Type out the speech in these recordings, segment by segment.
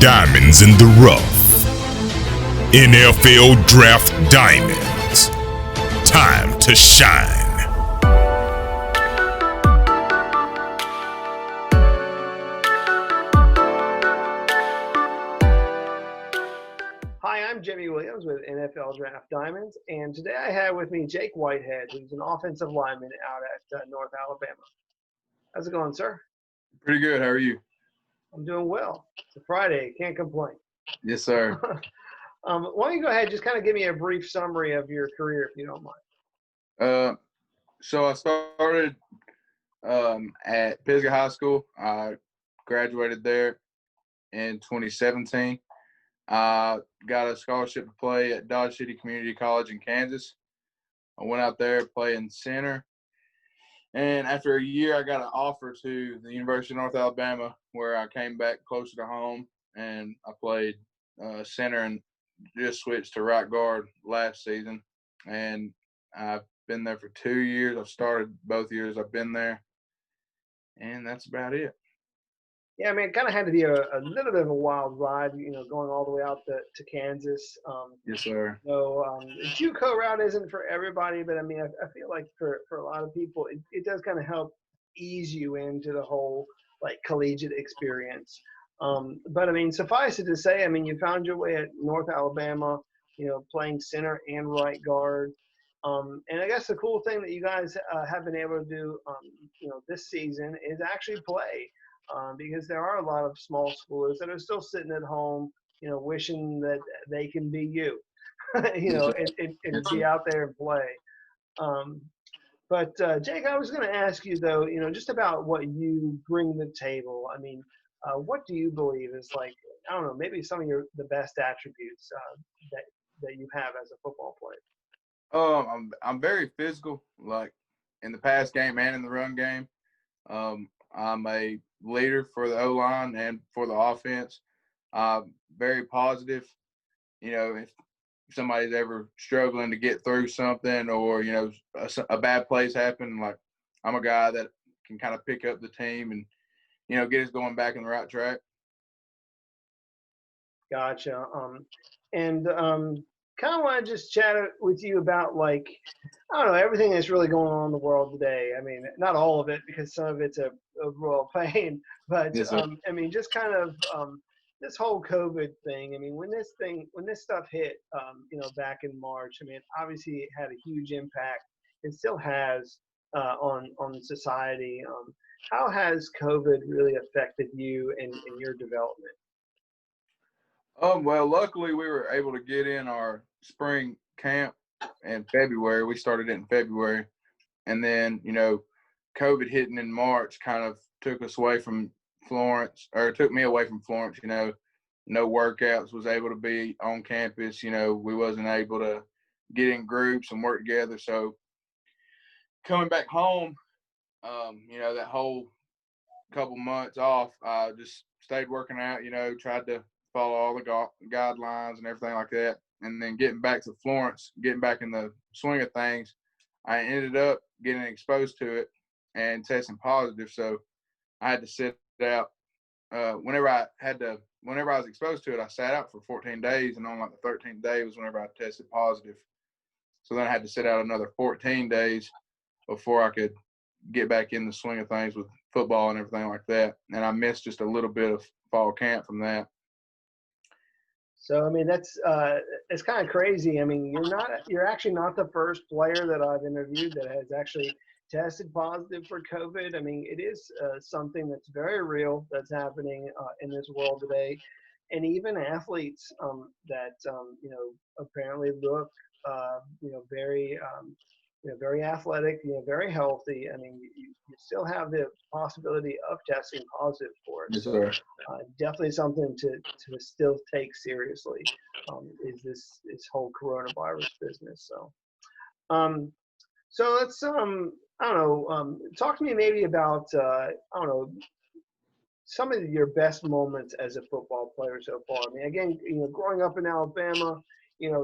diamonds in the rough. NFL Draft Diamonds. Time to shine. Hi, I'm Jimmy Williams with NFL Draft Diamonds, and today I have with me Jake Whitehead, who's an offensive lineman out at North Alabama. How's it going, sir? Pretty good. How are you? I'm doing well. It's a Friday, can't complain. Yes, sir. Why don't you go ahead and just kind of give me a brief summary of your career, if you don't mind. So I started at Pisgah High School. I graduated there in 2017. I got a scholarship to play at Dodge City Community College in Kansas. I went out there playing center. And after a year, I got an offer to the University of North Alabama, where I came back closer to home, and I played center and just switched to right guard last season. And I've been there for 2 years. I've started both years I've been there, and that's about it. Yeah, I mean, it kind of had to be a little bit of a wild ride, going all the way out to Kansas. Yes, sir. The JUCO route isn't for everybody, but I mean, I feel like for a lot of people, it does kind of help ease you into the whole like collegiate experience. But I mean, suffice it to say, I mean, you found your way at North Alabama, playing center and right guard. And I guess the cool thing that you guys have been able to do, this season is actually play. Because there are a lot of small schoolers that are still sitting at home, wishing that they can be you, and be out there and play. But Jake, I was going to ask you though, just about what you bring to the table. I mean, what do you believe is like, I don't know, maybe some of the best attributes that you have as a football player? I'm very physical, like in the pass game and in the run game. I'm a leader for the O-line and for the offense. Very positive. If somebody's ever struggling to get through something or, a bad play's happen, like I'm a guy that can kind of pick up the team and, get us going back in the right track. Gotcha. And kind of want to just chat with you about like, I don't know, everything that's really going on in the world today. I mean, not all of it because some of it's a royal pain, but Yes, I mean, just kind of this whole COVID thing. I mean, when this stuff hit, back in March, I mean, obviously it had a huge impact. It still has on society. How has COVID really affected you and your development? Well, luckily we were able to get in our spring camp in February. We started it in February. And then, COVID hitting in March kind of took us away from Florence, or took me away from Florence. No workouts, was able to be on campus. We wasn't able to get in groups and work together. So coming back home, that whole couple months off, I just stayed working out, tried to follow all the guidelines and everything like that. And then getting back to Florence, getting back in the swing of things, I ended up getting exposed to it and testing positive. So I had to sit out. Whenever I was exposed to it, I sat out for 14 days. And on like the 13th day was whenever I tested positive. So then I had to sit out another 14 days before I could get back in the swing of things with football and everything like that. And I missed just a little bit of fall camp from that. So I mean that's it's kind of crazy. I mean you're actually not the first player that I've interviewed that has actually tested positive for COVID. I mean it is something that's very real that's happening in this world today, and even athletes that apparently look very very athletic, very healthy. I mean, you still have the possibility of testing positive for it. Yes, So sir. definitely something to still take seriously is this whole coronavirus business. So let's I don't know, talk to me maybe about I don't know some of your best moments as a football player so far. I mean, again, growing up in Alabama,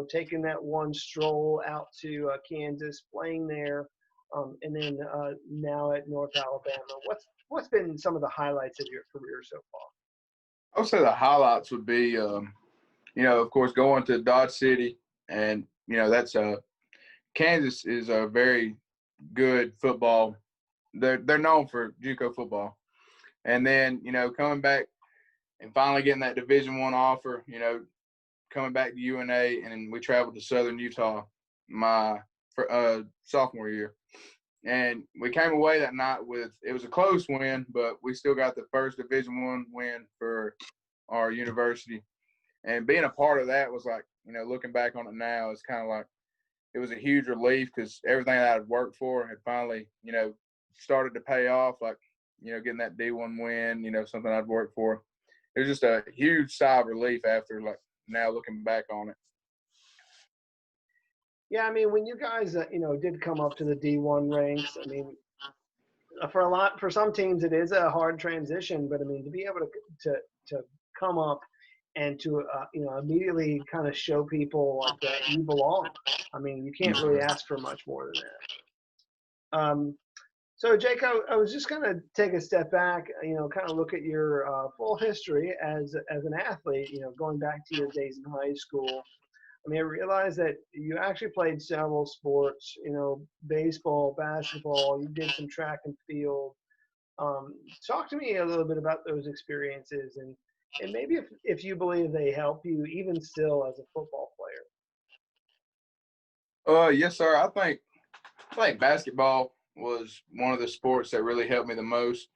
taking that one stroll out to Kansas, playing there, and then now at North Alabama. What's been some of the highlights of your career so far? I would say the highlights would be, of course, going to Dodge City, and that's Kansas is a very good football. They're known for JUCO football, and then coming back and finally getting that Division I offer. Coming back to UNA, and we traveled to Southern Utah my sophomore year. And we came away that night it was a close win, but we still got the first Division I win for our university. And being a part of that was like, looking back on it now, it's kind of like it was a huge relief because everything that I'd worked for had finally, started to pay off. Like, getting that D1 win, something I'd worked for. It was just a huge sigh of relief after, like, now looking back on it. Yeah, I mean, when you guys, did come up to the D1 ranks, I mean, for some teams, it is a hard transition, but I mean, to be able to come up and to, immediately kind of show people like that you belong. I mean, you can't really ask for much more than that. So Jake, I was just going to take a step back, kind of look at your full history as an athlete, going back to your days in high school. I mean, I realized that you actually played several sports, baseball, basketball, you did some track and field. Talk to me a little bit about those experiences and maybe if you believe they help you even still as a football player. Yes, sir. I think basketball was one of the sports that really helped me the most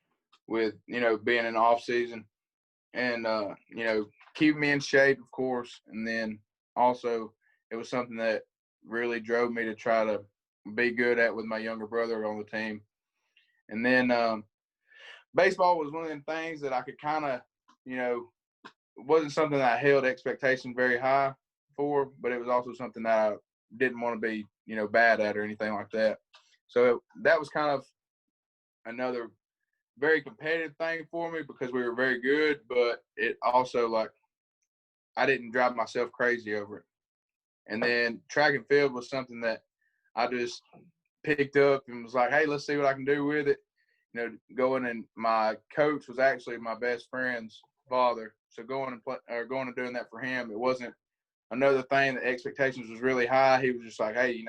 with, being in off season and, keeping me in shape, of course. And then also it was something that really drove me to try to be good at with my younger brother on the team. And then baseball was one of them things that I could kind of, it wasn't something that I held expectations very high for, but it was also something that I didn't want to be, bad at or anything like that. So that was kind of another very competitive thing for me because we were very good, but it also, like, I didn't drive myself crazy over it. And then track and field was something that I just picked up and was like, hey, let's see what I can do with it. Going, and my coach was actually my best friend's father. So going and doing that for him, it wasn't another thing. The expectations was really high. He was just like, hey,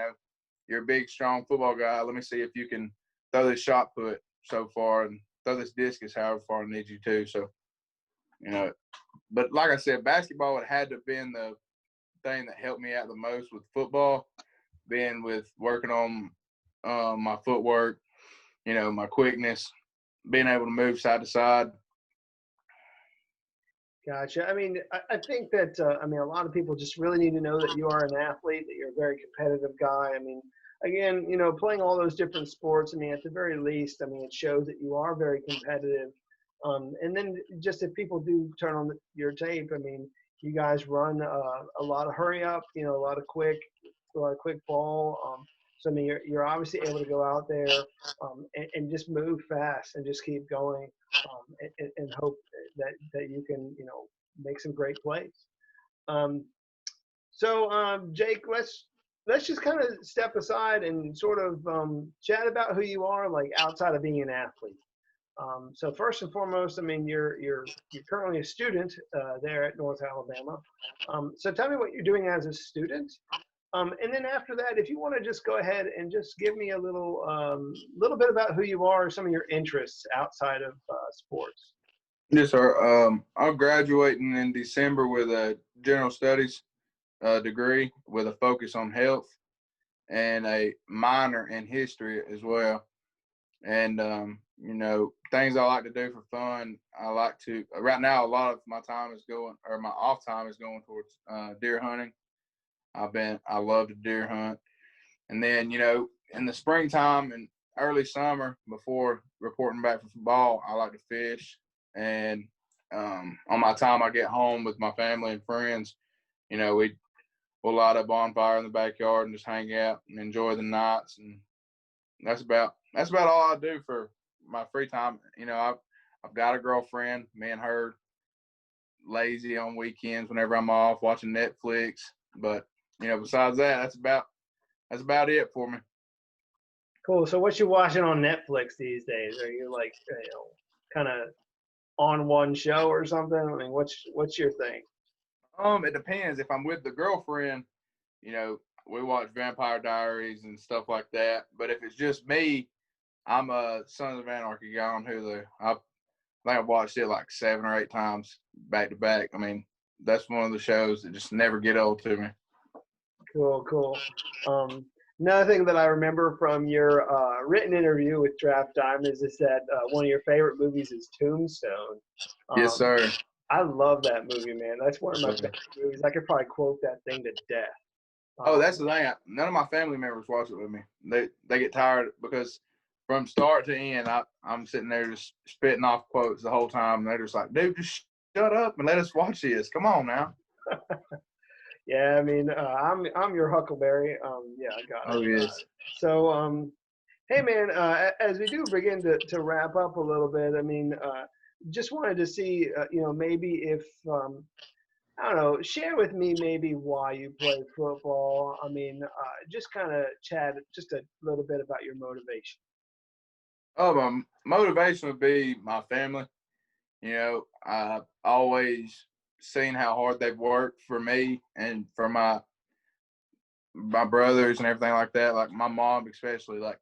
you're a big, strong football guy. Let me see if you can throw this shot put so far and throw this discus however far I need you to. So, but like I said, basketball had to have been the thing that helped me out the most with football, being with working on my footwork, my quickness, being able to move side to side. Gotcha. I mean, I think that, a lot of people just really need to know that you are an athlete, that you're a very competitive guy. I mean, again, playing all those different sports, I mean, at the very least, I mean, it shows that you are very competitive. And then just if people do turn on your tape, I mean, you guys run a lot of hurry up, a lot of quick ball. So, I mean, you're obviously able to go out there and just move fast and just keep going and hope that you can, make some great plays. Um, Jake, let's just kind of step aside and sort of chat about who you are, like outside of being an athlete. So first and foremost, I mean, you're currently a student there at North Alabama. So tell me what you're doing as a student, and then after that, if you want to just go ahead and just give me a little bit about who you are, some of your interests outside of sports. Yes, sir. I'm graduating in December with a general studies degree with a focus on health and a minor in history as well. And, things I like to do for fun, I like to, right now, a lot of my time is going, or my off time is going towards deer hunting. I love to deer hunt. And then, in the springtime and early summer, before reporting back from football, I like to fish. And on my time I get home with my family and friends, we'll light a bonfire in the backyard and just hang out and enjoy the nights. And that's about all I do for my free time. I've got a girlfriend. Me and her lazy on weekends whenever I'm off watching Netflix. But besides that, that's about it for me. Cool. So what you watching on Netflix these days? Are you like, kind of on one show or something? I mean, what's your thing? It depends. If I'm with the girlfriend, you know, we watch Vampire Diaries and stuff like that. But if it's just me, I'm a Sons of Anarchy guy on Hulu. I think I've watched it like 7 or 8 times back to back. I mean, that's one of the shows that just never get old to me. Cool. Another thing that I remember from your written interview with Draft Diamonds is that one of your favorite movies is Tombstone. Yes, Um, sir. I love that movie, man. That's one of my Yes, sir. favorite movies. I could probably quote that thing to death. Oh, Um, that's the thing. None of my family members watch it with me. They get tired because from start to end, I'm sitting there just spitting off quotes the whole time. And they're just like, dude, just shut up and let us watch this. Come on now. yeah, I mean, I'm your Huckleberry. Yeah, I got Oh, it. yes. So, hey, man, as we do begin to wrap up a little bit, I mean, just wanted to see, maybe if, I don't know, share with me maybe why you play football. I mean, just kind of chat just a little bit about your motivation. Oh, my motivation would be my family. You know, I've always seen how hard they've worked for me and for my brothers and everything like that. Like my mom, especially. Like,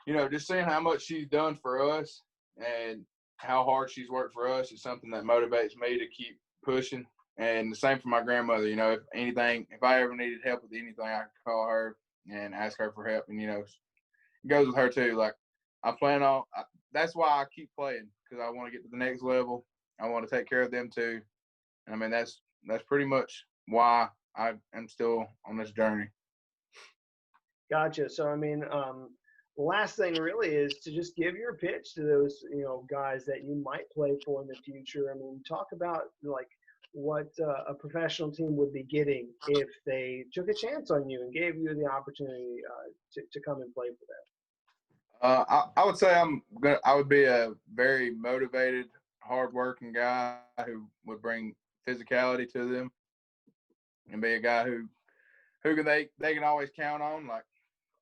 you know, just seeing how much she's done for us and how hard she's worked for us is something that motivates me to keep pushing. And the same for my grandmother. You know, if I ever needed help with anything, I could call her and ask her for help. And you know, it goes with her too. Like I plan on. That's why I keep playing because I want to get to the next level. I want to take care of them too. And I mean, that's pretty much why I am still on this journey. Gotcha. So, I mean, the last thing really is to just give your pitch to those, guys that you might play for in the future. I mean, talk about like what a professional team would be getting if they took a chance on you and gave you the opportunity to come and play for them. I would say I would be a very motivated, hardworking guy who would bring physicality to them and be a guy who they can always count on. Like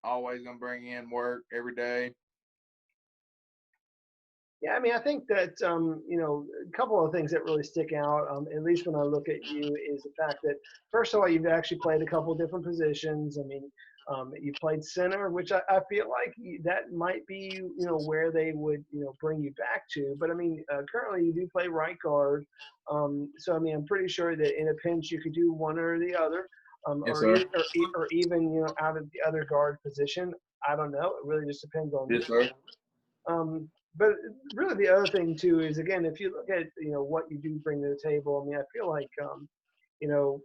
always gonna bring in work every day. Yeah, I mean, I think that a couple of things that really stick out, at least when I look at you, is the fact that first of all, you've actually played a couple of different positions. I mean, you played center, which I feel like that might be where they would bring you back to. But I mean, currently you do play right guard, so I mean, I'm pretty sure that in a pinch you could do one or the other, Yes, sir. or even out of the other guard position. I don't know. It really just depends on Yes, you. sir. But really, the other thing too is again, if you look at what you do bring to the table. I mean, I feel like you know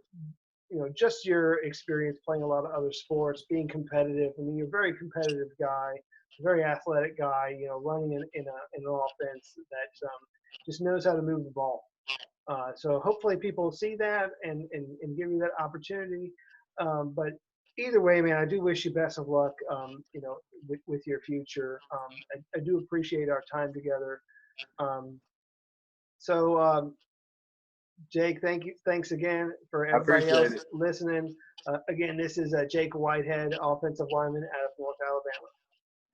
just your experience playing a lot of other sports, being competitive. I mean, you're a very competitive guy, very athletic guy. Running in an offense that just knows how to move the ball. So hopefully people see that and give you that opportunity. But either way, man, I do wish you best of luck, with your future. I do appreciate our time together. Um, so, Jake, thank you. Thanks again for I everybody appreciate else it. listening. Again, this is Jake Whitehead, offensive lineman out of North Alabama.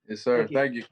Yes, sir. Thank you. Thank you.